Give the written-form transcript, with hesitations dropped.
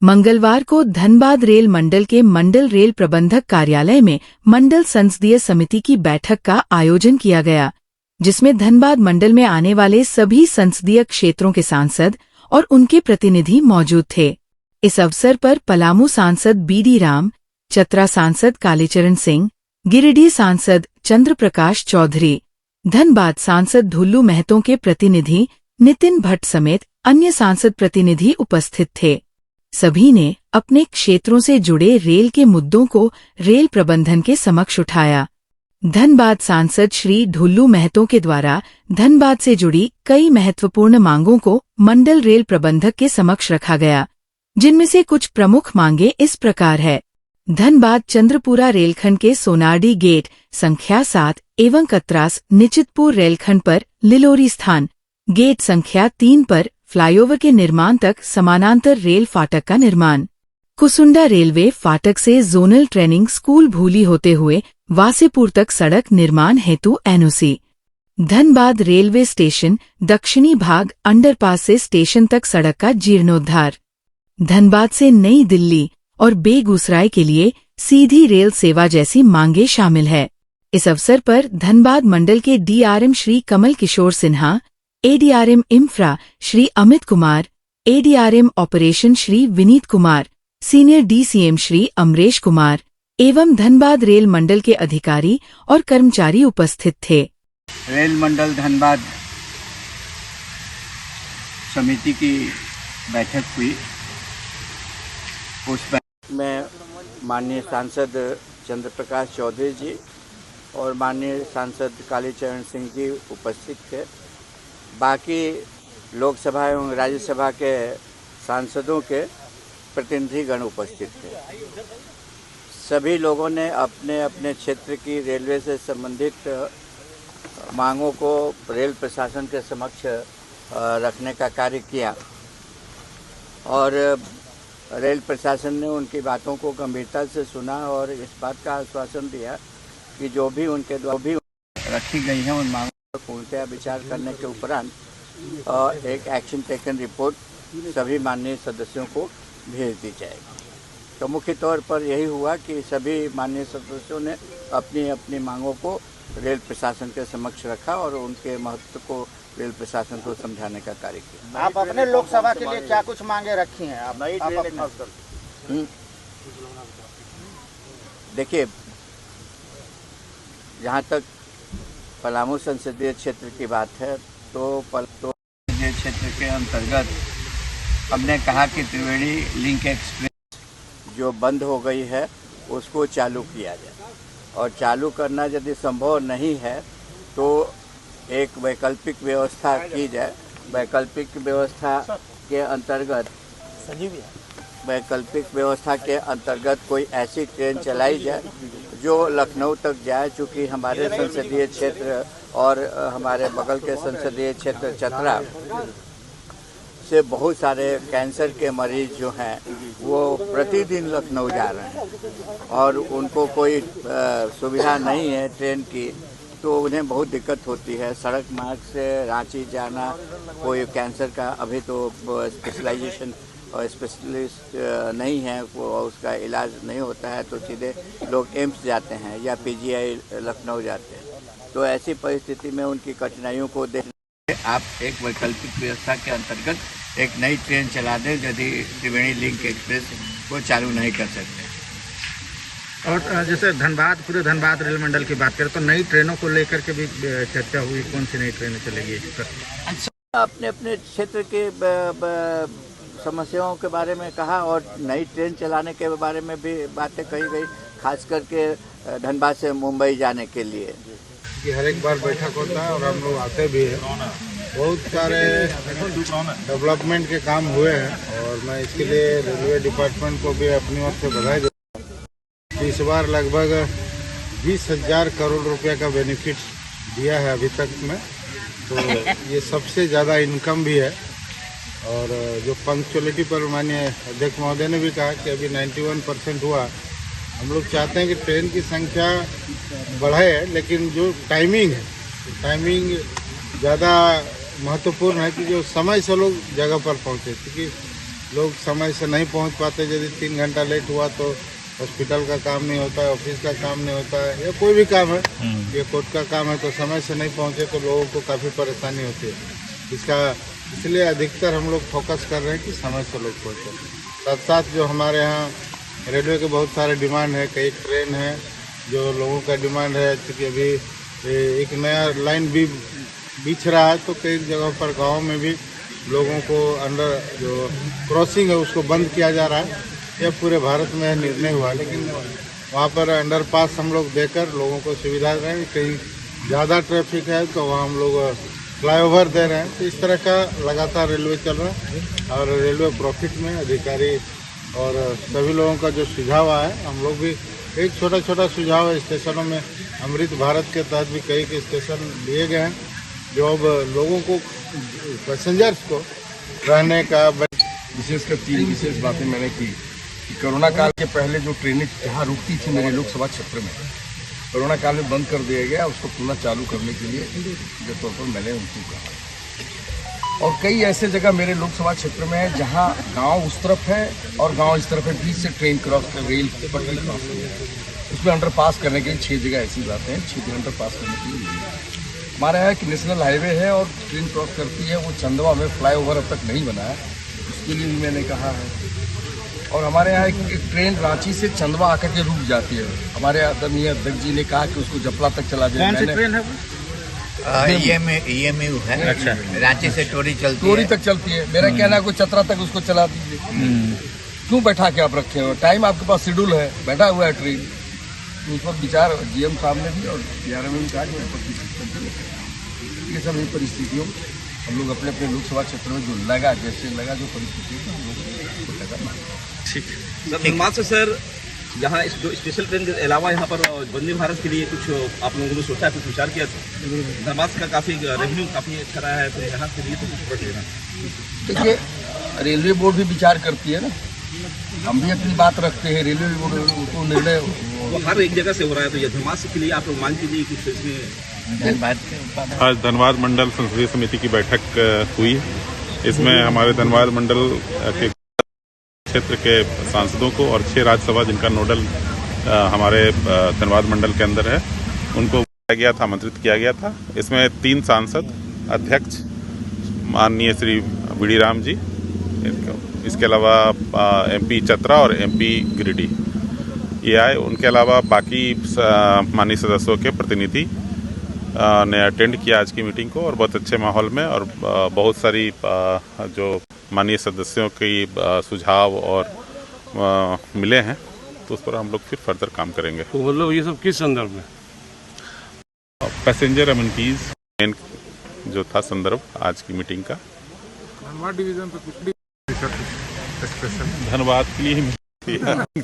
मंगलवार को धनबाद रेल मंडल के मंडल रेल प्रबंधक कार्यालय में मंडल संसदीय समिति की बैठक का आयोजन किया गया, जिसमें धनबाद मंडल में आने वाले सभी संसदीय क्षेत्रों के सांसद और उनके प्रतिनिधि मौजूद थे। इस अवसर पर पलामू सांसद बीडी राम, चतरा सांसद कालीचरण सिंह, गिरिडीह सांसद चंद्र प्रकाश चौधरी, धनबाद सांसद ढुल्लू महतो के प्रतिनिधि नितिन भट्ट समेत अन्य सांसद प्रतिनिधि उपस्थित थे। सभी ने अपने क्षेत्रों से जुड़े रेल के मुद्दों को रेल प्रबंधन के समक्ष उठाया। धनबाद सांसद श्री ढुल्लू महतो के द्वारा धनबाद से जुड़ी कई महत्वपूर्ण मांगों को मंडल रेल प्रबंधक के समक्ष रखा गया, जिनमें से कुछ प्रमुख मांगे इस प्रकार है। धनबाद चंद्रपुरा रेलखंड के सोनारडी गेट संख्या 7 एवं कतरास निचितपुर रेलखंड पर लिलोरी स्थान, गेट संख्या 3 पर फ्लाईओवर के निर्माण तक समानांतर रेल फाटक का निर्माण, कुसुंडा रेलवे फाटक से जोनल ट्रेनिंग स्कूल भूली होते हुए वासेपुर तक सड़क निर्माण हेतु एनओसी, धनबाद रेलवे स्टेशन दक्षिणी भाग अंडरपास से स्टेशन तक सड़क का जीर्णोद्धार, धनबाद से नई दिल्ली और बेगूसराय के लिए सीधी रेल सेवा जैसी मांगे शामिल है। इस अवसर पर धनबाद मंडल के DRM Shri Kamal Kishore Sinha, ADRM infra Shri Amit Kumar, ADRM operation Shri Vineet Kumar, senior DCM Shri Amresh Kumar एवं धनबाद रेल मंडल के अधिकारी और कर्मचारी उपस्थित थे। रेल मंडल धनबाद समिति की बैठक हुई, उस में माननीय सांसद चंद्र प्रकाश चौधरी जी और माननीय सांसद कालीचरण सिंह जी उपस्थित थे। बाकी लोकसभा एवं राज्यसभा के सांसदों के प्रतिनिधिगण उपस्थित थे। सभी लोगों ने अपने अपने क्षेत्र की रेलवे से संबंधित मांगों को रेल प्रशासन के समक्ष रखने का कार्य किया और रेल प्रशासन ने उनकी बातों को गंभीरता से सुना और इस बात का आश्वासन दिया कि जो भी उनके द्वारा भी रखी गई है उन मांगों पर पूर्णतया विचार करने के उपरांत एक एक्शन टेकन रिपोर्ट सभी माननीय सदस्यों को भेज दी जाएगी। तो मुख्य तौर पर यही हुआ कि सभी माननीय सदस्यों ने अपनी अपनी मांगों को रेल प्रशासन के समक्ष रखा और उनके महत्व को रेल प्रशासन को समझाने का कार्य किया। आप अपने लोकसभा के लिए क्या कुछ मांगे रखी हैं? आप देखिए, जहाँ तक पलामू संसदीय क्षेत्र की बात है तो संसदीय क्षेत्र के अंतर्गत हमने कहा कि त्रिवेणी लिंक एक्सप्रेस जो बंद हो गई है उसको चालू किया जाए और चालू करना यदि संभव नहीं है तो एक वैकल्पिक व्यवस्था की जाए। वैकल्पिक व्यवस्था के अंतर्गत कोई ऐसी ट्रेन चलाई जाए जो लखनऊ तक जाए। चूँकि हमारे संसदीय क्षेत्र और हमारे बगल के संसदीय क्षेत्र चतरा से बहुत सारे कैंसर के मरीज जो हैं वो प्रतिदिन लखनऊ जा रहे हैं और उनको कोई सुविधा नहीं है ट्रेन की, तो उन्हें बहुत दिक्कत होती है। सड़क मार्ग से रांची जाना, कोई कैंसर का अभी तो स्पेशलाइजेशन और स्पेशलिस्ट नहीं है, वो उसका इलाज नहीं होता है, तो सीधे लोग एम्स जाते हैं या पीजीआई लखनऊ जाते हैं। तो ऐसी परिस्थिति में उनकी कठिनाइयों को देखने आप एक वैकल्पिक व्यवस्था के अंतर्गत एक नई ट्रेन चला दें यदि त्रिवेणी लिंक एक्सप्रेस को चालू नहीं कर सकते। और जैसे पूरे धनबाद रेल मंडल की बात करें तो नई ट्रेनों को लेकर के भी चर्चा हुई, कौन सी नई ट्रेनें चलेगी? अपने अपने क्षेत्र के समस्याओं के बारे में कहा और नई ट्रेन चलाने के बारे में भी बातें कही गई, खास करके धनबाद से मुंबई जाने के लिए। कि हर एक बार बैठक होता है और हम लोग आते भी हैं। बहुत सारे डेवलपमेंट के काम हुए हैं और मैं इसके लिए रेलवे डिपार्टमेंट को भी अपनी ओर से बधाई देता हूँ। इस बार लगभग 20,000 करोड़ रुपए का बेनिफिट दिया है अभी तक में, तो ये सबसे ज़्यादा इनकम भी है। और जो पंक्चुअलिटी पर माननीय अध्यक्ष महोदय ने भी कहा कि अभी 91% हुआ। हम लोग चाहते हैं कि ट्रेन की संख्या बढ़े, लेकिन जो टाइमिंग है, टाइमिंग ज़्यादा महत्वपूर्ण है कि जो समय से लोग जगह पर पहुँचे, क्योंकि लोग समय से नहीं पहुंच पाते। यदि 3 घंटा लेट हुआ तो हॉस्पिटल का काम नहीं होता है, ऑफिस का काम नहीं होता है, या कोई भी काम है, ये कोर्ट का काम है, तो समय से नहीं पहुंचे तो लोगों को काफ़ी परेशानी होती है। इसलिए अधिकतर हम लोग फोकस कर रहे हैं कि समय से लोग पहुँचे। साथ साथ जो हमारे यहाँ रेलवे के बहुत सारे डिमांड है, कई ट्रेन है जो लोगों का डिमांड है, क्योंकि अभी एक नया लाइन भी बिछ रहा है, तो कई जगहों पर गाँव में भी लोगों को अंडर जो क्रॉसिंग है उसको बंद किया जा रहा है। यह पूरे भारत में निर्णय हुआ, लेकिन वहाँ पर अंडरपास हम लोग देकर लोगों को सुविधा दे रहे हैं। कहीं ज़्यादा ट्रैफिक है तो वहाँ हम लोग फ्लाईओवर दे रहे हैं। तो इस तरह का लगातार रेलवे चल रहा है और रेलवे प्रॉफिट में अधिकारी और सभी लोगों का जो सुझाव आया है, हम लोग भी एक छोटा छोटा सुझाव है। स्टेशनों में अमृत भारत के तहत भी कई स्टेशन लिए गए हैं जो अब लोगों को, पैसेंजर्स को रहने का विशेषकर 3 विशेष बातें मैंने की कि कोरोना काल के पहले जो ट्रेनें जहाँ रुकती थी मेरे लोकसभा क्षेत्र में, कोरोना काल में बंद कर दिया गया, उसको पुनः चालू करने के लिए जो तौर पर मैंने उनको कहा। और कई ऐसे जगह मेरे लोकसभा क्षेत्र में है जहाँ गांव उस तरफ है और गांव इस तरफ है, बीच से ट्रेन क्रॉस कर, रेल पटरी क्रॉस कर, उसमें अंडरपास करने के लिए 6 जगह ऐसी बातें हैं, 6 अंडरपास करने के लिए। हमारा यहाँ कि नेशनल हाईवे है और ट्रेन क्रॉस करती है, वो चंदवा में फ्लाईओवर अब तक नहीं बना है, उसके लिए भी मैंने कहा है। और हमारे यहाँ एक ट्रेन रांची से चंदवा आकर के रुक जाती है। हमारे आदरणीय अध्यक्ष जी ने कहा कि उसको जपला तक चला जाए। कौन सी ट्रेन है वो? EMU है। अच्छा, रांची से टोरी चलती टोरी है। तक चलती है। मेरा कहना है कोई चतरा तक उसको चला दीजिए। क्यों बैठा के आप रखे हो? टाइम आपके पास शेड्यूल है, बैठा हुआ है ट्रेन, तो उस पर विचार GM साहब ने भी और DRM में भी कहा कि ये सभी परिस्थितियों हम लोग अपने अपने लोकसभा क्षेत्र में जो लगा, जैसे लगा जो परिस्थिति हम लोग लगा। ठीक सर, धनबाद से सर यहाँ जो स्पेशल ट्रेन के अलावा यहाँ पर वंदे भारत के लिए कुछ आप लोगों ने सोचा है, कुछ विचार किया? धनबाद का काफ़ी रेवेन्यू काफ़ी अच्छा रहा है, तो यहाँ के लिए तो कुछ पड़ लेना। देखिए, रेलवे बोर्ड भी विचार करती है ना, हम भी अपनी बात रखते हैं, रेलवे बोर्ड को निर्णय वो हर एक जगह से हो रहा है, तो ये धनबाद के लिए आप लोग मांग कीजिए कुछ इसमें। आज धनबाद मंडल संसदीय समिति की बैठक हुई। इसमें हमारे धनबाद मंडल के क्षेत्र के सांसदों को और 6 राज्यसभा जिनका नोडल हमारे धनबाद मंडल के अंदर है, उनको बुलाया गया था, आमंत्रित किया गया था। इसमें 3 सांसद, अध्यक्ष माननीय श्री बीडी राम जी, इसके अलावा MP चतरा और MP गिरिडीह ये आए। उनके अलावा बाकी माननीय सदस्यों के प्रतिनिधि ने अटेंड किया आज की मीटिंग को, और बहुत अच्छे माहौल में, और बहुत सारी जो माननीय सदस्यों की सुझाव और मिले हैं, तो उस पर हम लोग फिर फर्दर काम करेंगे। तो मतलब ये सब किस संदर्भ में? पैसेंजर अमेनिटीज मेन जो था संदर्भ आज की मीटिंग का। धनबाद डिवीजन पे कुछ भी स्पेशल धन्यवाद के लिए ही